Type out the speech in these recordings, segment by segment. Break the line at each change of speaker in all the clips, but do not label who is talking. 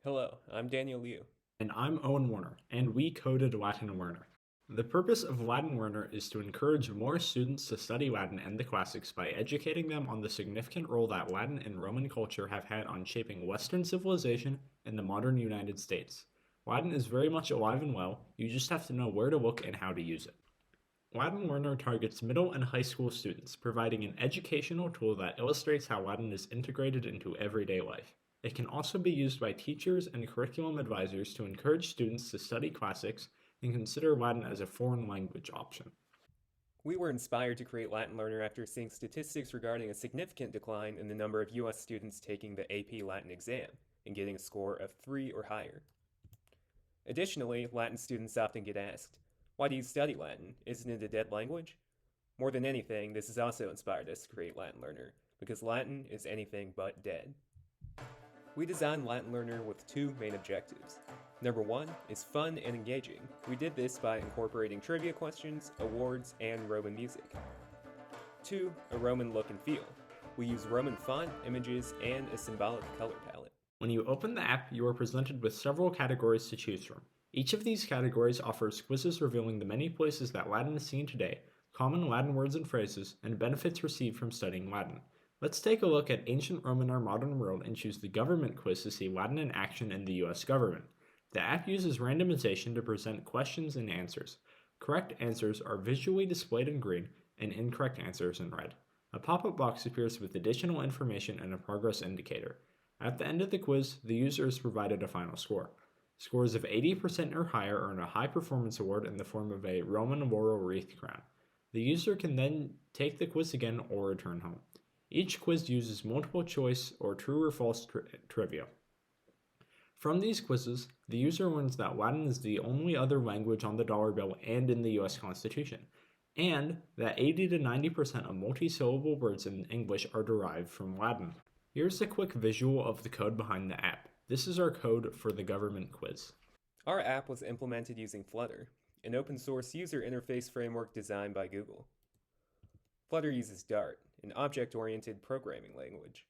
Hello, I'm Daniel Liu.
And I'm Owen Warner, and we coded Latin Learner. The purpose of Latin Learner is to encourage more students to study Latin and the classics by educating them on the significant role that Latin and Roman culture have had on shaping Western civilization in the modern United States. Latin is very much alive and well, you just have to know where to look and how to use it. Latin Learner targets middle and high school students, providing an educational tool that illustrates how Latin is integrated into everyday life. It can also be used by teachers and curriculum advisors to encourage students to study classics and consider Latin as a foreign language option.
We were inspired to create Latin Learner after seeing statistics regarding a significant decline in the number of US students taking the AP Latin exam and getting a score of 3 or higher. Additionally, Latin students often get asked, "Why do you study Latin? Isn't it a dead language?" More than anything, this has also inspired us to create Latin Learner, because Latin is anything but dead. We designed Latin Learner with two main objectives. Number one is fun and engaging. We did this by incorporating trivia questions, awards, and Roman music. Two, a Roman look and feel. We use Roman font, images, and a symbolic color palette.
When you open the app, you are presented with several categories to choose from. Each of these categories offers quizzes revealing the many places that Latin is seen today, common Latin words and phrases, and benefits received from studying Latin. Let's take a look at ancient Rome in our modern world and choose the government quiz to see Latin in action in the US government. The app uses randomization to present questions and answers. Correct answers are visually displayed in green and incorrect answers in red. A pop-up box appears with additional information and a progress indicator. At the end of the quiz, the user is provided a final score. Scores of 80% or higher earn a high performance award in the form of a Roman laurel wreath crown. The user can then take the quiz again or return home. Each quiz uses multiple choice or true or false trivia. From these quizzes, the user learns that Latin is the only other language on the dollar bill and in the US Constitution, and that 80 to 90% of multi-syllable words in English are derived from Latin. Here's a quick visual of the code behind the app. This is our code for the government quiz.
Our app was implemented using Flutter, an open source user interface framework designed by Google. Flutter uses Dart, an object-oriented programming language.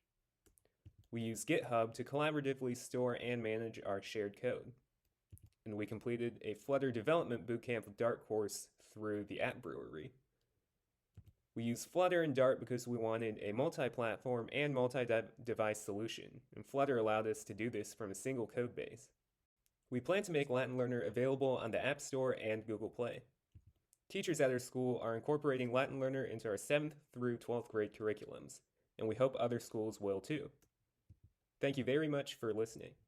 We use GitHub to collaboratively store and manage our shared code. And we completed a Flutter development bootcamp with Dart course through the App Brewery. We use Flutter and Dart because we wanted a multi-platform and multi-device solution, and Flutter allowed us to do this from a single code base. We plan to make Latin Learner available on the App Store and Google Play. Teachers at our school are incorporating Latin Learner into our 7th through 12th grade curriculums, and we hope other schools will too. Thank you very much for listening.